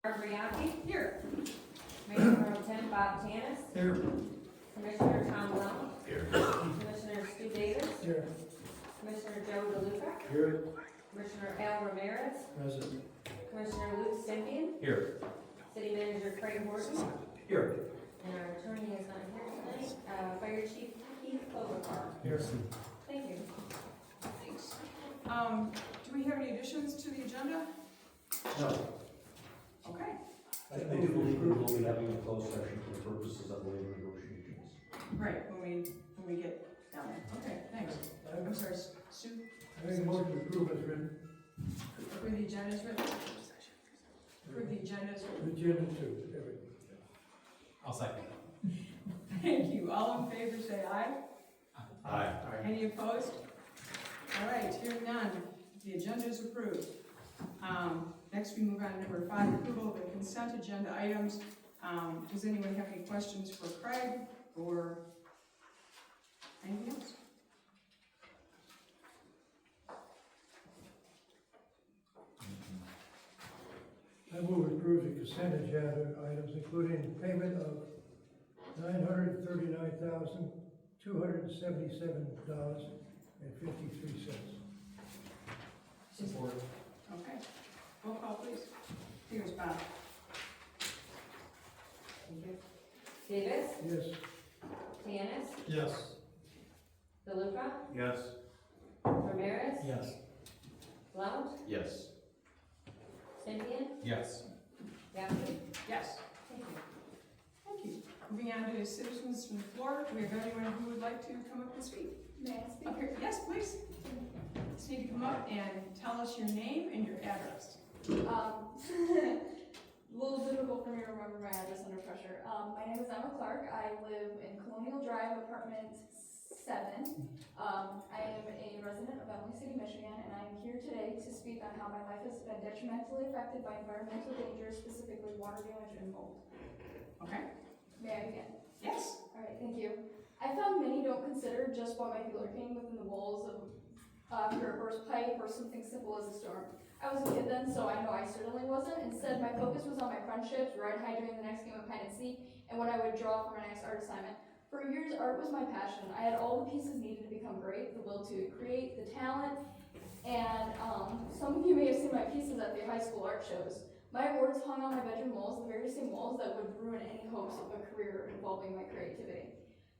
Brianti. Here. Mayor Pro Tem Bob Tanis. Here. Commissioner Tom Brown. Here. Commissioner Stu Davis. Here. Commissioner Joe DeLuca. Here. Commissioner Al Ramirez. Present. Commissioner Luke Stimpian. Here. City Manager Craig Horton. Here. And our attorney is not here tonight. Fire Chief Keith Overcar. Here. Thank you. Thanks. Do we have any additions to the agenda? No, Okay. I do believe we will be having a closed session for the purposes of labor negotiations. Right, when we get down there. Okay, thanks. I'm sorry, Sue, I make a motion to approve as written. approve the agenda is written? Approve the agenda is written. Agenda two, everything. I'll second. Thank you. All in favor, say aye. Aye. Any opposed? All right, hearing none, the agenda is approved. Next, we move on to number 5, approval of the consent agenda items. Does anyone have any questions for Craig or anything else? I move to approve the consent agenda items, including payment of $939,277.53. Support. Okay. Roll call, please. Here's Bob. Thank you. Davis. Yes. Tanis. Yes. DeLuca. Yes. Ramirez. Yes. Blount. Yes. Stimpian. Yes. Yasi. Yes. Thank you. Thank you. Moving on to citizens from the floor. Do we have anyone who would like to come up and speak? May I speak? Up here, yes, please. Just need to come up and tell us your name and your address. A little difficult for me to remember my address under pressure. My name is Emma Clark. I live in Colonial Drive, apartment 7. I am a resident of Emily City, Michigan, and I am here today to speak on how my life has been detrimentally affected by environmental dangers, specifically water damage and mold. Okay? May I begin? Yes. All right, thank you. I found many don't consider just what might be lurking within the walls of after a burst pipe or something simple as a storm. I was a kid then, so I know I certainly wasn't. Instead, my focus was on my friendships, where I'd hide during the next game of hide and seek, and what I would draw for my next art assignment. For years, art was my passion. I had all the pieces needed to become great, the will to create, the talent, and some of you may have seen my pieces at the high school art shows. My awards hung on my bedroom walls, the very same walls that would ruin any hopes of a career involving my creativity.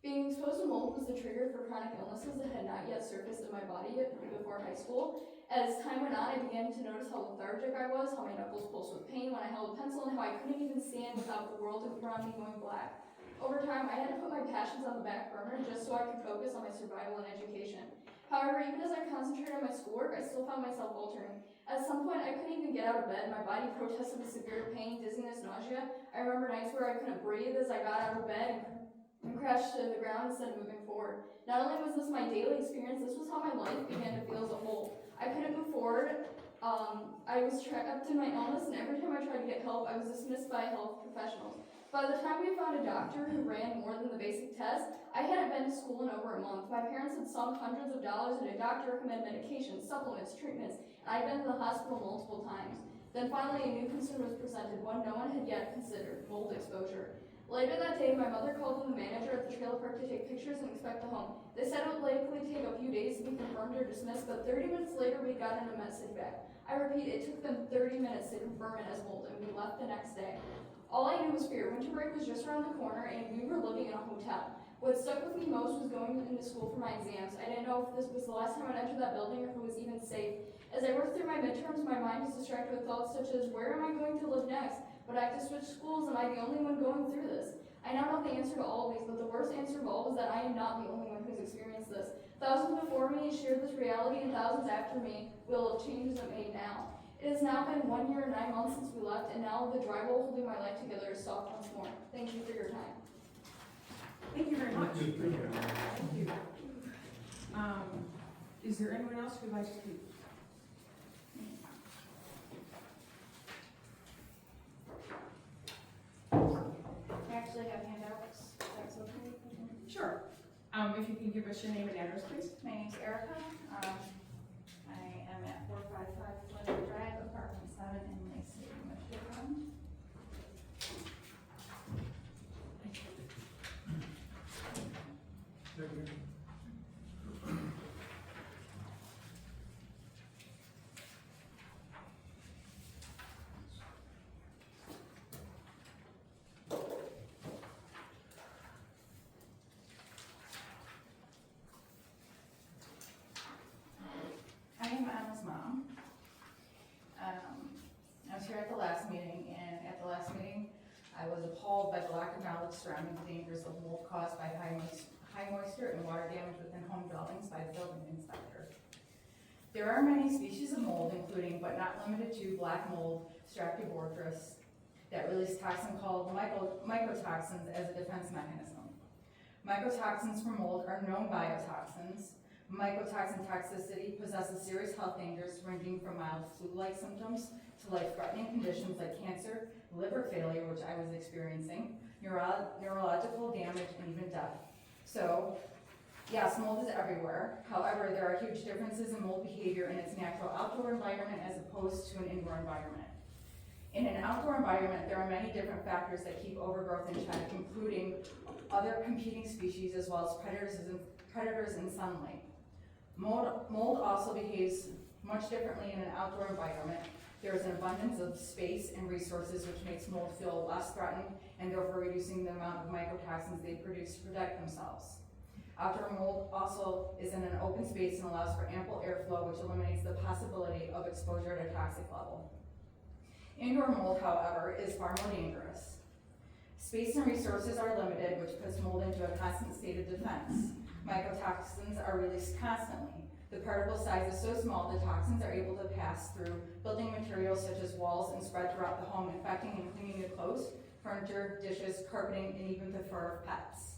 Being exposed to mold was the trigger for chronic illnesses that had not yet surfaced in my body before high school. As time went on, I began to notice how lethargic I was, how my knuckles pulsed with pain when I held a pencil, and how I couldn't even stand without the world around me going black. Over time, I had to put my passions on the back burner just so I could focus on my survival and education. However, even as I concentrated on my schoolwork, I still found myself faltering. At some point, I couldn't even get out of bed. My body protested with severe pain, dizziness, nausea. I remember nights where I couldn't breathe as I got out of bed and crashed to the ground instead of moving forward. Not only was this my daily experience, this was how my life began to feel as a whole. I couldn't move forward. I was trapped in my illness, and every time I tried to get help, I was dismissed by health professionals. By the time we found a doctor who ran more than the basic test, I hadn't been to school in over a month. My parents had sunk hundreds of dollars, and a doctor recommended medications, supplements, treatments, and I'd been to the hospital multiple times. Then finally, a new concern was presented, one no one had yet considered: mold exposure. Later that day, my mother called in the manager at the trailer park to take pictures and inspect the home. They said it would likely take a few days to be confirmed or dismissed, but 30 minutes later, we got in a message back. I repeat, it took them 30 minutes to confirm it as mold, and we left the next day. All I knew was fear. Winter break was just around the corner, and we were living in a hotel. What stuck with me most was going into school for my exams. I didn't know if this was the last time I'd enter that building or if it was even safe. As I worked through my midterms, my mind was distracted with thoughts such as, where am I going to live next? Would I have to switch schools? Am I the only one going through this? I now know the answer to all of these, but the worst answer of all was that I am not the only one who's experienced this. Thousands before me shared this reality, and thousands after me will have changes it made now. It has now been 1 year and 9 months since we left, and now the drywall holding my life together is soft once more. Thank you for your time. Thank you very much. Thank you. Thank you. Is there anyone else who would like to speak? I actually have handouts, if that's okay. Sure. If you can give us your name and address, please. My name's Erica. I am at 455 Pleasure Drive, apartment 7 in Lake City, Michigan. I was appalled by the lack of knowledge surrounding the dangers of mold caused by high moisture and water damage within home dwellings by the building inspector. There are many species of mold, including but not limited to black mold, Streptococcus, that release toxin called mycotoxins as a defense mechanism. Mycotoxins from mold are known biotoxins. Mycotoxin toxicity possesses serious health dangers ranging from mild flu-like symptoms to life-threatening conditions like cancer, liver failure, which I was experiencing, neurological damage, and even death. So, yes, mold is everywhere. However, there are huge differences in mold behavior in its natural outdoor environment as opposed to an indoor environment. In an outdoor environment, there are many different factors that keep overgrowth in check, including other competing species as well as predators and sunlight. Mold also behaves much differently in an outdoor environment. There is an abundance of space and resources which makes mold feel less threatened and therefore reducing the amount of mycotoxins they produce to protect themselves. Outdoor mold also is in an open space and allows for ample airflow, which eliminates the possibility of exposure at a toxic level. Indoor mold, however, is far more dangerous. Space and resources are limited, which puts mold into a constant state of defense. Mycotoxins are released constantly. The particle size is so small the toxins are able to pass through building materials such as walls and spread throughout the home, infecting and cleaning the clothes, furniture, dishes, carpeting, and even the fur of pets.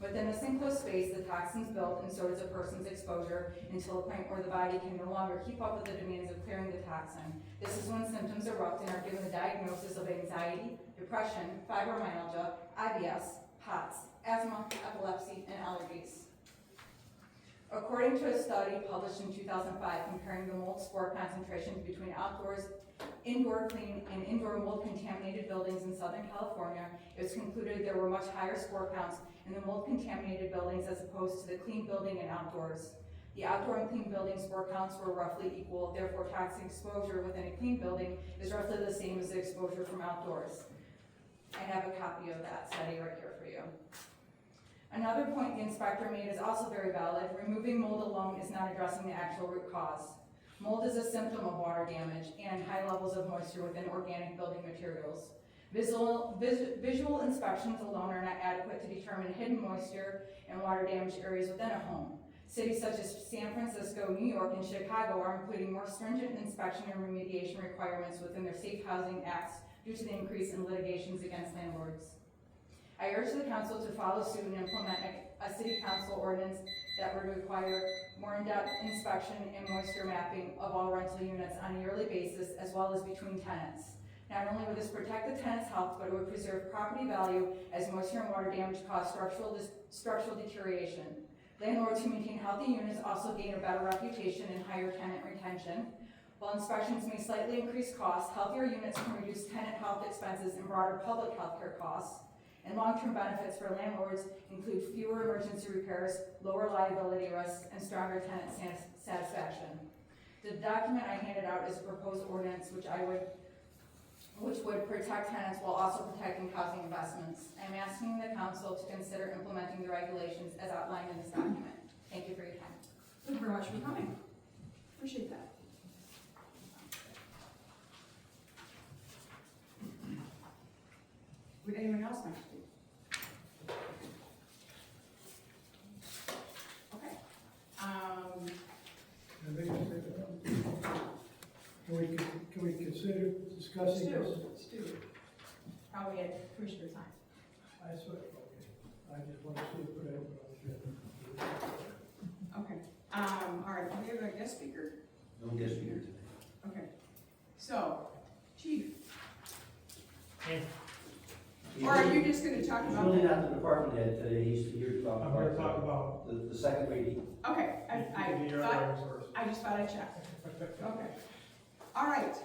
Within this enclosed space, the toxins build, and so does a person's exposure until a point where the body can no longer keep up with the demands of clearing the toxin. This is when symptoms erupt and are given the diagnosis of anxiety, depression, fibromyalgia, IBS, POTS, asthma, epilepsy, and allergies. According to a study published in 2005 comparing the mold spore concentrations between indoor clean and indoor mold contaminated buildings in Southern California, it was concluded there were much higher spore counts in the mold contaminated buildings as opposed to the clean building and outdoors. The outdoor and clean building spore counts were roughly equal, therefore toxic exposure within a clean building is roughly the same as the exposure from outdoors. I have a copy of that study right here for you. Another point the inspector made is also very valid. Removing mold alone is not addressing the actual root cause. Mold is a symptom of water damage and high levels of moisture within organic building materials. Visual inspections alone are not adequate to determine hidden moisture and water damage areas within a home. Cities such as San Francisco, New York, and Chicago are including more stringent inspection and remediation requirements within their safe housing acts due to the increase in litigations against landlords. I urge the council to follow suit and implement a city council ordinance that would require more in-depth inspection and moisture mapping of all rental units on a yearly basis, as well as between tenants. Not only would this protect the tenant's health, but it would preserve property value as moisture and water damage cause structural deterioration. Landlords who maintain healthy units also gain a better reputation and higher tenant retention. While inspections may slightly increase costs, healthier units can reduce tenant health expenses and broader public health care costs. And long-term benefits for landlords include fewer emergency repairs, lower liability risks, and stronger tenant satisfaction. The document I handed out is a proposed ordinance which would protect tenants while also protecting housing investments. I'm asking the council to consider implementing the regulations as outlined in this document. Thank you for your time. Thank you very much for coming. Appreciate that. Would anyone else like to speak? Okay. Can we consider discussing this? Let's do it. Probably at commissioner time. That's what, okay. I just want to see it put out on the agenda. Okay. All right, do we have a guest speaker? No guest speaker today. Okay. So, chief, or are you just gonna talk He's about? really not the department head today, he's here to talk I'm going to about talk about. the second reading. Okay, I just thought I'd check. Okay. All right,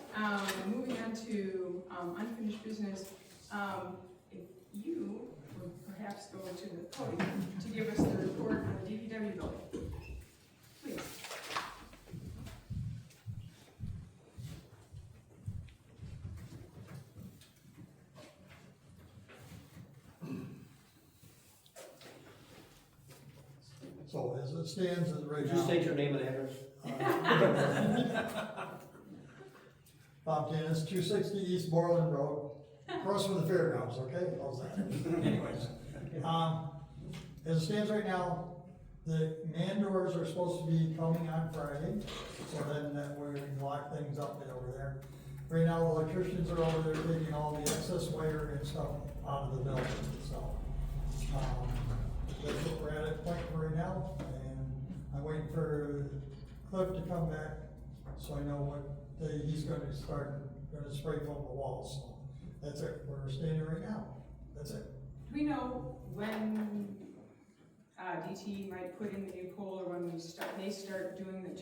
moving on to unfinished business. If you would perhaps go to the podium to give us the report on the DPW building, please. So as it stands right now. Just state your name and address. Bob Dennis, 260 East Borland Road. Across from the fairgrounds, okay? How's that? Anyways, as it stands right now, the man doors are supposed to be coming on Friday, so then that way we can lock things up over there. Right now, the electricians are over there taking all the excess wire and stuff out of the building, so. That's what we're at point for right now, and I'm waiting for Cliff to come back, so I know what day he's gonna spray foam the walls, so. That's it, where we're standing right now, that's it. Do we know when, DT might put in the new pole, or when they start doing the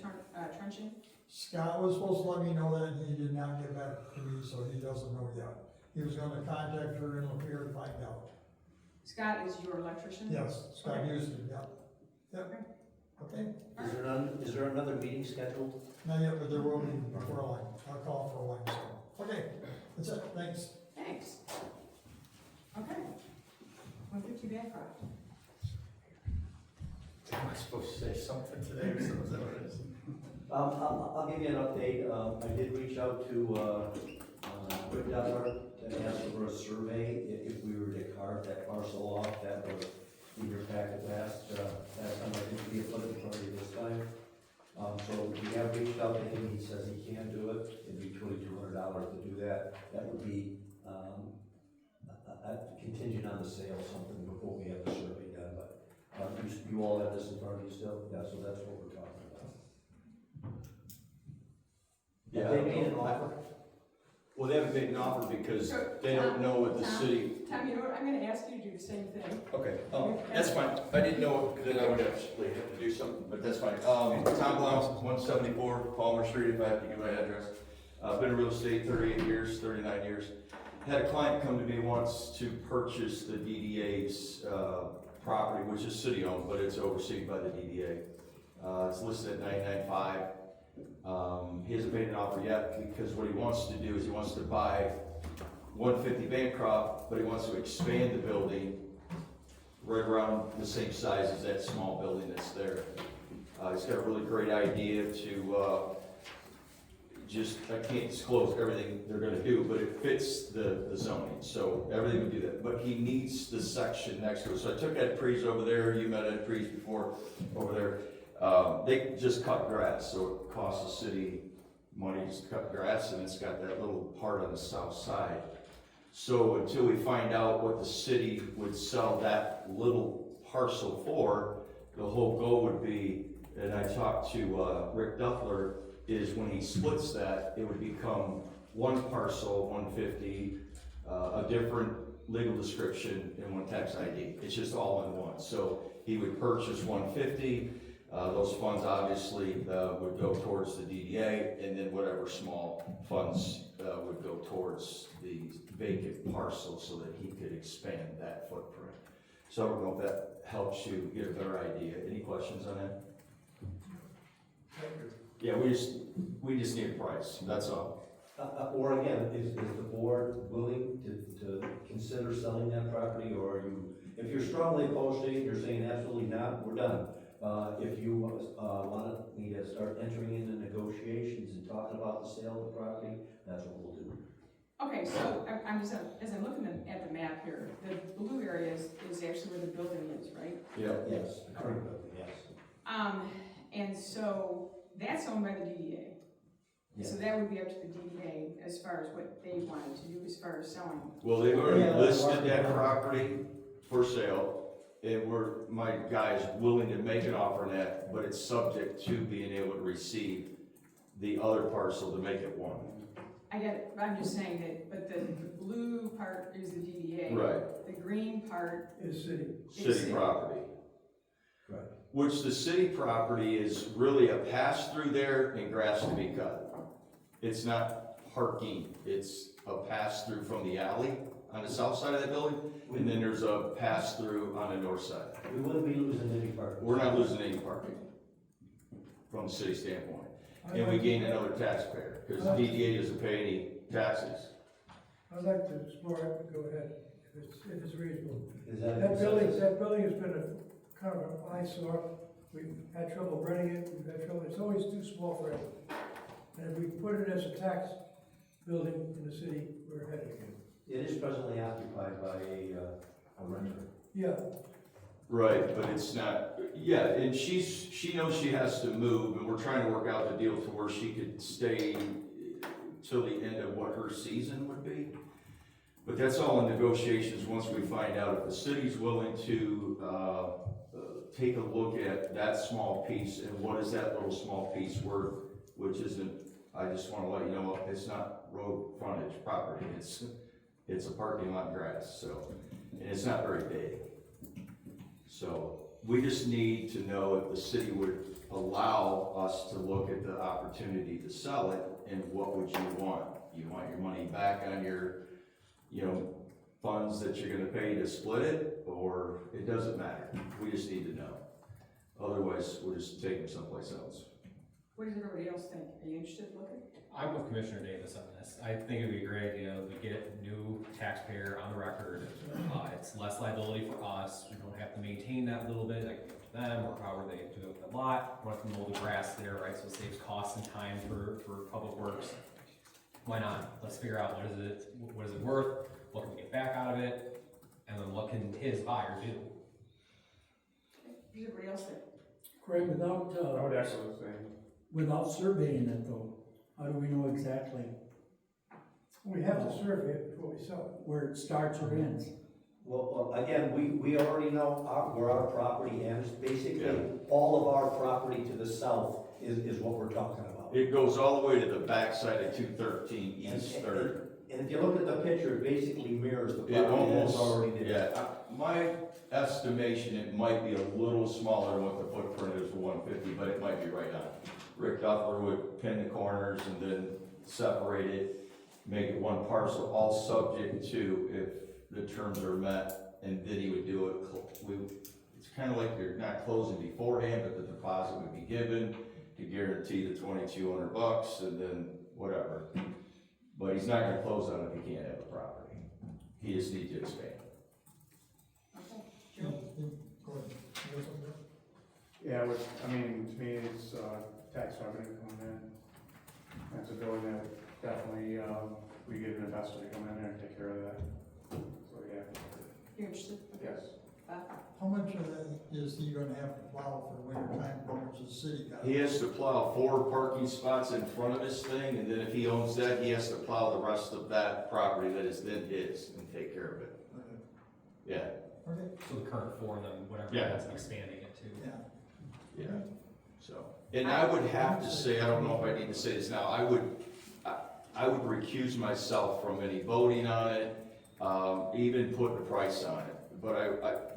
trunching? Scott was supposed to let me know that, and he did not get back to me, so he doesn't know yet. He was gonna contact her in Lapeer to find out. Scott is your electrician? Yes, Scott Okay. Houston, yep. Yep, okay, Is there another meeting scheduled? not yet, but there will be before long, I'll call for one, so. Okay, that's it, thanks. Thanks. Okay. 150 Bancroft. Am I supposed to say something today or something? Is that what it is? I'll give you an update. I did reach out to, Rick Dutler and ask for a survey if we were to carve that parcel off. That was in your packet last time. I think we put it in front of you this time. So we have reached out to him. He says he can do it. It'd be $2,200 to do that. That would be, contingent on the sale, something before we have the survey done, but, you all have this in front of you still? Yeah, so that's what we're talking about. Yeah. Have they made an offer? Well, they haven't made an offer because Sure. they don't know what the Tom? city. Tom, you know what, I'm gonna ask you to do the same thing. Okay, that's fine. I didn't know, because then I would actually have to do something, but that's fine. Tom Blount, 174 Palmer Street, if I have to give my address. Been in real estate 38 years, 39 years. Had a client come to me once to purchase the DDA's property, which is city-owned, but it's overseen by the DDA. It's listed at $995. He hasn't made an offer yet, because what he wants to do is he wants to buy 150 Bancroft, but he wants to expand the building right around the same size as that small building that's there. He's got a really great idea to, I can't disclose everything they're gonna do, but it fits the zoning, so everything would do that. But he needs the section next to it. So I took Ed Prees over there, you met Ed Prees before over there. They just cut grass, so it costs the city money just to cut grass, and it's got that little part on the south side. So until we find out what the city would sell that little parcel for, the whole goal would be, and I talked to Rick Duffler, is when he splits that, it would become one parcel, 150, a different legal description and one tax ID. It's just all in one. So he would purchase 150, those funds obviously would go towards the DDA, and then whatever small funds would go towards the vacant parcel so that he could expand that footprint. So I don't know if that helps you get a better idea. Any questions on that? Yeah, we just need a price, that's all. Or again, is the board willing to consider selling that property, or are you, if you're strongly opposed to it, you're saying absolutely not, we're done. If you want me to start entering into negotiations and talking about the sale of the property, that's what we'll do. Okay, so I'm just, as I'm looking at the map here, the blue area is actually where the building is, right? Yeah. Yes, the current building, yes. And so that's owned by the DDA. So that would be up to the DDA as far as what they wanted to do as far as selling. Well, they've already Yeah, listed that's that property for sale, and my guy is willing to make an offer on that, but it's subject to being able to receive the other parcel to make it one. I get it, but I'm just saying that, but the blue part is the DDA. Right. The green part, Is city. City property. Right. Which the city property is really a pass-through there and grass to be cut. It's not parking, it's a pass-through from the alley on the south side of the building, and then there's a pass-through on the north side. We wouldn't be losing any parking. We're not losing any parking from the city standpoint. And we gain another taxpayer, because the DDA doesn't pay any taxes. I'd like to explore it, but go ahead, if it's reasonable. Is that a That building consensus? has been a kind of an eyesore. We've had trouble renting it, we've had trouble, it's always too small for everyone. And if we put it as a tax building in the city, we're ahead again. It is presently occupied by a renter. Yeah, Right, but it's not, yeah, and she knows she has to move, and we're trying to work out the deal to where she could stay till the end of what her season would be. But that's all in negotiations, once we find out if the city's willing to, take a look at that small piece, and what is that little small piece worth, which isn't, I just wanna let you know, it's not road frontage property, it's a parking lot grass, so, and it's not very big. So, we just need to know if the city would allow us to look at the opportunity to sell it, and what would you want? You want your money back on your, funds that you're gonna pay to split it, or it doesn't matter? We just need to know. Otherwise, we'll just take them someplace else. What does everybody else think? Are you interested in looking? I'm with Commissioner Davis on this. I think it'd be a great idea to get a new taxpayer on the record. It's less liability for us. We don't have to maintain that little bit. I can give it to them, or however they do it with the lot. We don't have to mow the grass there, right? So it saves costs and time for public works. Why not? Let's figure out what is it worth? What can we get back out of it? And then what can his buyer do? What does everybody else think? Craig, without, I would echo the same. without surveying it though, how do we know exactly we have to survey it before we sell where it starts or ends? Well, again, we already know where our property ends. Basically, Yeah. all of our property to the south is what we're talking about. It goes all the way to the backside of 213 East Third. And if you look at the picture, it basically mirrors the It property that's almost, already there. yeah, my estimation, it might be a little smaller than what the footprint is for 150, but it might be right on. Rick Duffler would pin the corners and then separate it, make it one parcel, all subject to if the terms are met, and then he would do it. It's kind of like you're not closing beforehand, but the deposit would be given to guarantee the $2,200, and then whatever. But he's not gonna close on it if he can't have the property. He just needs to expand. Okay, Yeah, Joe? go ahead. You have something? Yeah, which, I mean, to me, it's, tax revenue coming in. That's a building that definitely, we get an investor to come in there and take care of that. So, yeah, You're interested? Okay. yes. How much of that is he gonna have to plow for winter time, how much the city got? He has to plow 4 parking spots in front of his thing, and then if he owns that, he has to plow the rest of that property that is then his and take care of it. Okay. Yeah, Okay, So the current 4 and then whatever Yeah. that's expanding it to. yeah. yeah, so. And I would have to say, I don't know if I need to say this now, I would recuse myself from any voting on it, even putting a price on it. But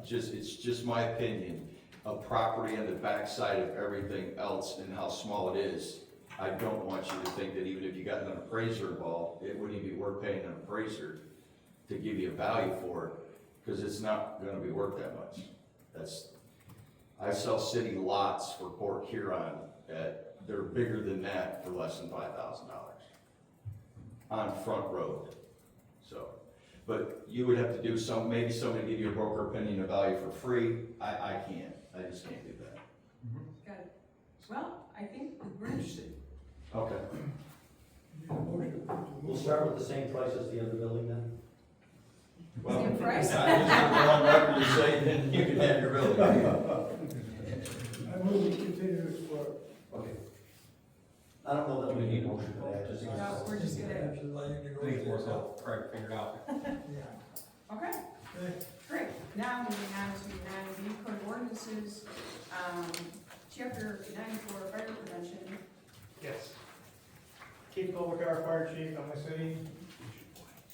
it's just my opinion, a property on the backside of everything else and how small it is. I don't want you to think that even if you got an appraiser involved, it wouldn't even be worth paying an appraiser to give you a value for it, because it's not gonna be worth that much. I sell city lots for Port Huron they're bigger than that for less than $5,000 on Front Road, so. But you would have to do maybe somebody give you a broker opinion of value for free. I can't, I just can't do that. Got it. Well, I think we're interested. Okay. Need a motion to We'll move. start with the same price as the other building then? Well, Same price? I just put it on record to say, then you can have your building. I move we continue to explore. Okay. I don't know that we need a motion for that, just. No, we're just gonna, Actually, let you I go. think it's more so Craig figured out. Yeah. okay, Okay. great. Now moving on to 9B, code of ordinances, chapter 94, fire prevention. Yes. Keith Colbert, Fire Chief, I'm the city.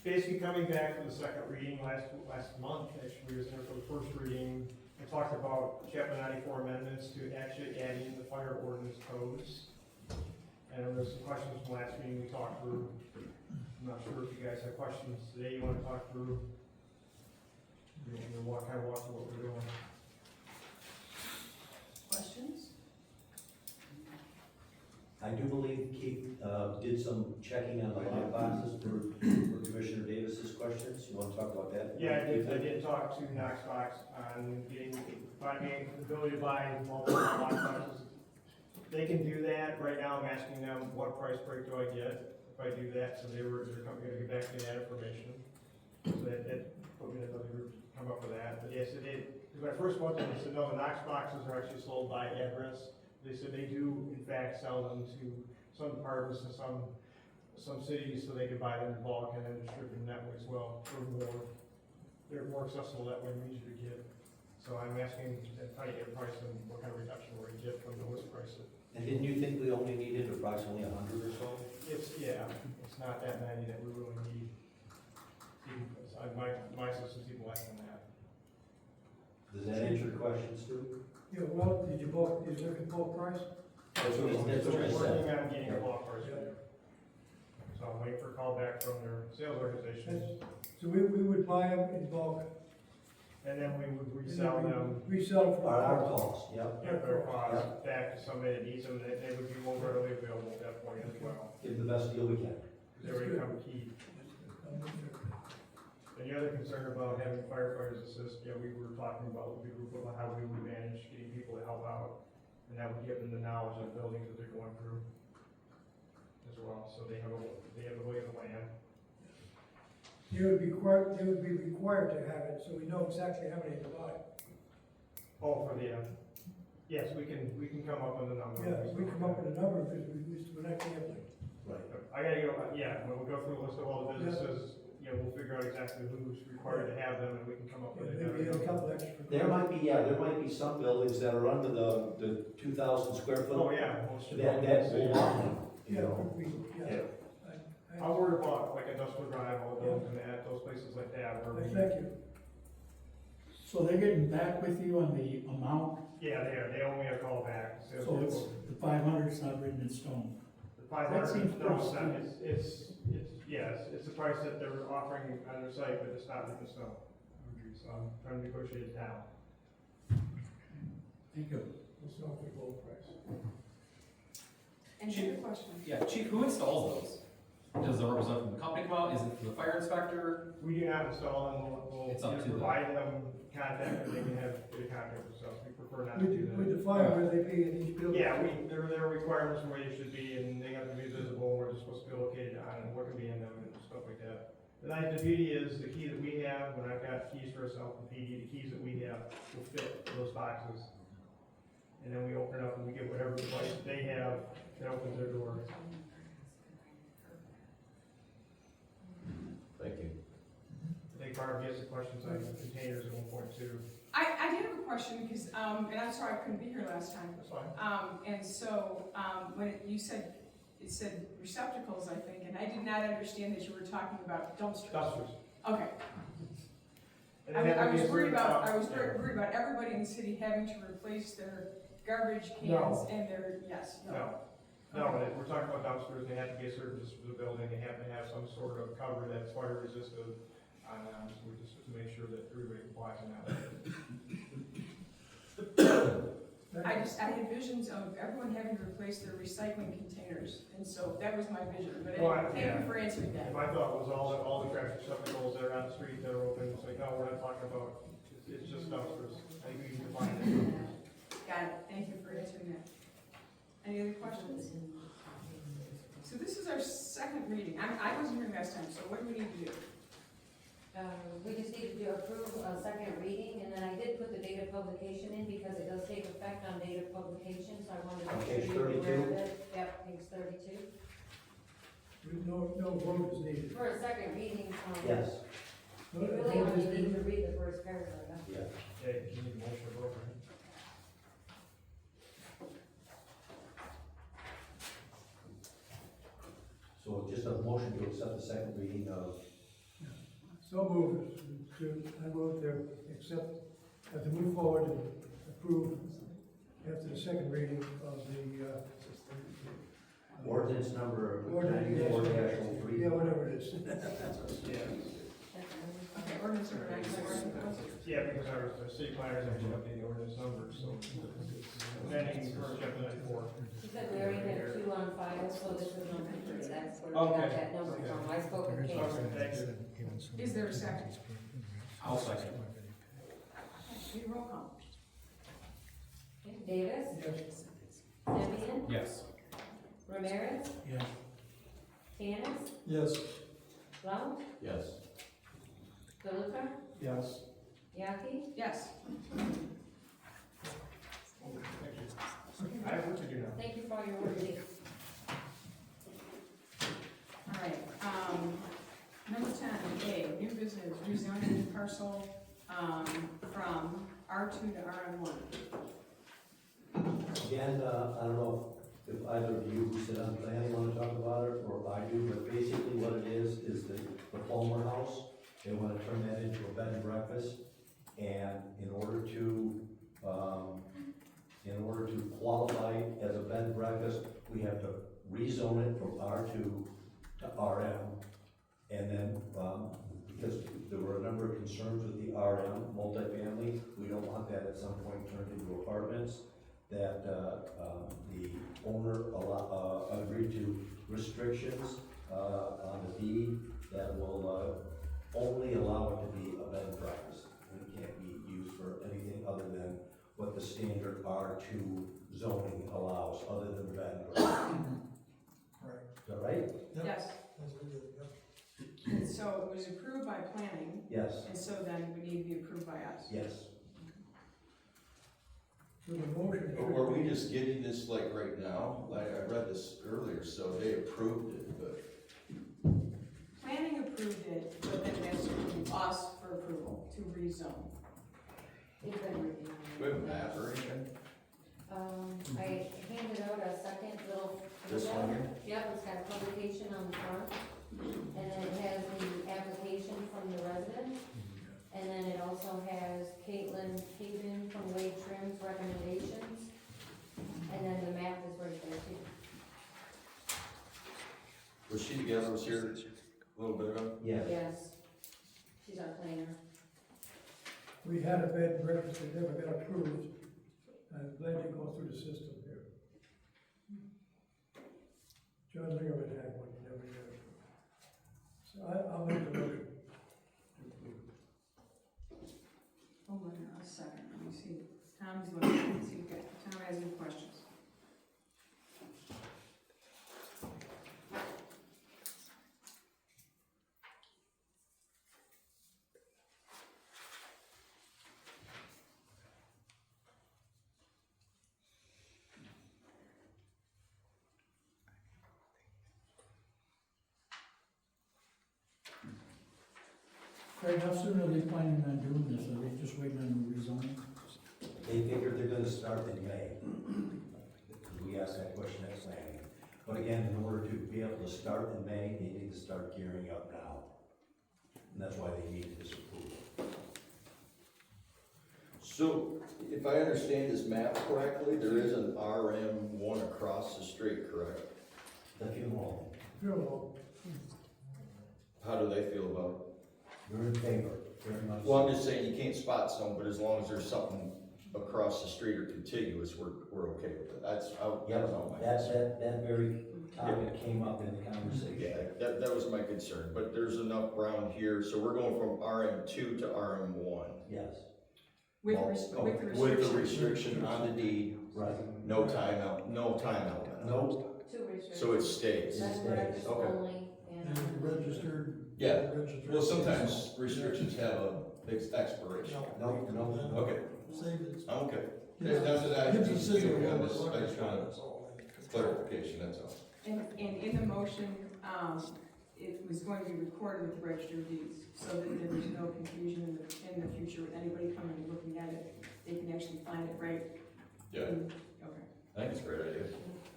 Basically coming back for the second reading last month, actually, we was there for the first reading. I talked about chapter 94 amendments to actually adding the fire ordinance codes. And there was some questions from last meeting we talked through. I'm not sure if you guys have questions today you want to talk through. You know, walk through what we're doing. Questions? I do believe Keith did some checking on the lock boxes for Commissioner Davis's questions. You want to talk about that? Yeah, I did talk to Knoxbox on getting the ability to buy multiple lock boxes. They can do that. Right now, I'm asking them, what price break do I get if I do that? So they're gonna get back to me that information. So first one, they said, no, the Knox boxes are actually sold by address. They said they do in fact sell them to some departments and some cities, so they can buy them in bulk and then distribute them that way as well, for more. They're more accessible that way and easier to get. So I'm asking, trying to get a price on what kind of reduction we're gonna get from the list price. And didn't you think we only needed approximately 100 or so? It's, yeah, it's not that many that we really need. My system's even less than that. Does that answer your question, Stu? Yeah, well, did you look at bulk price? That's what he So we're said. working on getting a block price for you. So I'm waiting for a call back from their sales organization, So we would buy them in bulk. and then we would resell them Resell for Our cost, yep. at their cost back to somebody that needs them, they would be more readily available at that point as well. Give the best deal we can. Because they already come key. And the other concern about having firefighters assist, yeah, we were talking about with the group about how we would manage getting people to help out. And that would give them the knowledge of the buildings that they're going through as well, so they have a lay of the land. They would be required to have it, so we know exactly how many to buy. Oh, for the, yes, we can come up with a number. Yeah, we come up with a number, because we're not gambling. Right. I gotta go, yeah, when we go through a list of all the businesses, yeah, we'll figure out exactly who's required to have them, and we can come up with a Maybe a number. couple extra. There might be some buildings that are under the 2,000 square foot. Oh, yeah. Most should That be. will want them, you Yeah, know. yeah. I worry about like Industrial Drive, all those and that, those places like that, where we. Thank you. So they're getting back with you on the amount, Yeah, they owe me a call back. so it's, the 500 is not written in stone. The 500, That seems no, it's pretty not, it's the price that they're offering on their site, but it's not written in stone. So I'm trying to negotiate it down. Thank you. It's not the gold price. Any other questions? Yeah, Chief, who installs those? Does the representative from the company come out? Is it from the fire inspector? We do not install them, we'll It's up either to them. provide them contact, or they can have the contact themselves, we prefer not to do that. We define where they be in each building. Yeah, there are requirements from where they should be, and they have to be visible, where they're supposed to be located on, and what can be in them, and stuff like that. The beauty is, the key that we have, when I've got keys for ourselves and PD, the keys that we have will fit those boxes. And then we open it up and we get whatever device they have that opens their door. Thank you. I think Barb gets the questions on the containers at 1.2. I did have a question, because, and I'm sorry I couldn't be here last time. That's fine. And so, when you said, it said receptacles, I think, and I did not understand that you were talking about dumpsters. Dumpsters. Okay. And I they have to be was worried about, certain- worried about everybody in the city having to replace their garbage cans and their, yes, no. No, we're talking about dumpsters, they have to be a certain distance from the building, they have to have some sort of cover that's fire resistant on them, so we just to make sure that everybody complies on that. I had visions of everyone having to replace their recycling containers, and so that was my vision, but Well, thank you for answering that. My thought was all the trash receptacles that are on the street that are open, it's like, no, we're not talking about, it's just dumpsters, I think we can define it. Got it, thank you for answering that. Any other questions? So this is our second reading, I wasn't here last time, so what do we need to do? We just need to approve a second reading, and then I did put the date of publication in because it does take effect on date of publication, so I wanted to make Page sure you were aware of 32? it. Yep, page 32. No vote is needed. For a second reading, Yes. No you really vote is only need needed. to read the first paragraph. Yeah. Okay, you need a motion to vote, right? So just a motion to accept the second reading of, So moved I vote to accept, to move forward and approve after the second reading of the, ordinance number ordinance. 94-03. Yeah, whatever it is. Okay, ordinance number 94. Yeah, because our city planners actually updated the ordinance numbers, so amending current chapter 94. She said we already have 2 on file, so this is number 3, that's where we got that number from. I spoke with Kate. Okay, thank you. Is there a second? I'll second. Okay, roll call. Davis? Yes. Simeon? Yes. Ramirez? Yes. Tanis? Yes. Blount? Yes. DeLuca? Yes. Yaki? Yes. rezoning the parcel, from R2 to RM1. Again, I don't know if either of you who sit on planning want to talk about it, or I do, but basically what it is the Palmer House. They want to turn that into a bed and breakfast, and in order to qualify as a bed and breakfast, we have to rezone it from R2 to RM. And then, because there were a number of concerns with the RM, multifamily, we don't want that at some point turned into apartments, that the owner agreed to restrictions on the deed that will only allow it to be a bed and breakfast. And it can't be used for anything other than what the standard R2 zoning allows, other than the bed and breakfast. Right. Is that right? Yep. Yes. That's what we did, yep. And so it was approved by planning, Yes, and so then it would need to be approved by us. yes. So the motion. But were we just getting this like right now? Like, I read this earlier, so they approved it, but. Planning approved it, but then it has to come to us for approval to rezone. They've been reviewing. Do we have a map or anything? I handed out a second little. This one here? Yep, it's got a publication on the front, and then it has the application from the resident, and then it also has Caitlin Haven from Wade Trim's recommendations, and then the map is right there too. Was she together, was here a little bit ago? Yes. Yes, she's our planner. We had a bed and breakfast that never got approved. I'm glad you go through the system here. John Lingerman had one, he never got approved. So I'll make the motion to approve. Hold on a second, let me see. Tom's looking, let's see if Tom has any questions. Craig, how soon are they planning on doing this? Are they just waiting on the rezoning? They figured they're gonna start in May. Because we asked that question at planning. But again, in order to be able to start in May, they need to start gearing up now. And that's why they need this approval. So, if I understand this map correctly, there is an RM1 across the street, correct? The funeral, Funeral, How do they feel about it? we're in favor, very much. Well, I'm just saying, you can't spot some, but as long as there's something across the street or contiguous, we're okay with it. That's, Yeah, that was all my that concern. very topic came up in the conversation. Yeah, that was my concern, but there's enough ground here, so we're going from RM2 to RM1. Yes, With Well, the With the restriction. restriction on the deed, right. no time element. No, Two restrictions. So it stays. Bed and breakfast Okay. only, And and. registered. Yeah, registered. well, sometimes restrictions have a expiration. no. Okay, Save it. I'm okay. Gives That's what I gives the just city feel, a little I bit just of wanted that's all. clarification, that's all. And in the motion, it was going to be recorded with the register of deeds, so that there was no confusion in the future with anybody coming and looking at it. They can actually find it right. Yeah, Okay. I think it's a great idea.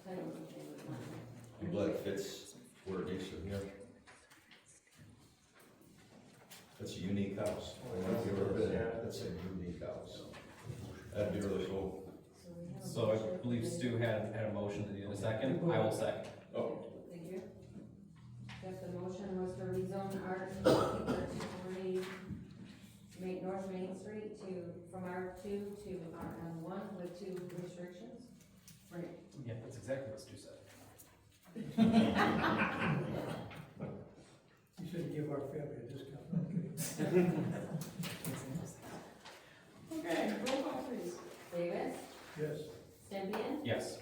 I don't know if they would want it. I'm glad it fits where it needs to, yeah. That's a unique house. I don't know if you've ever been there. That's a unique house. That'd be really cool. So we have a So motion. I believe Stu had a motion to do a second, I will second. Oh, Thank you. Yes, the motion was to rezone R2 North Main Street from R2 to RM1 with two restrictions. Right. Yeah, that's exactly what Stu said. You should give our family a discount, okay? Okay, roll call please. Davis, Yes. Stempien, Yes.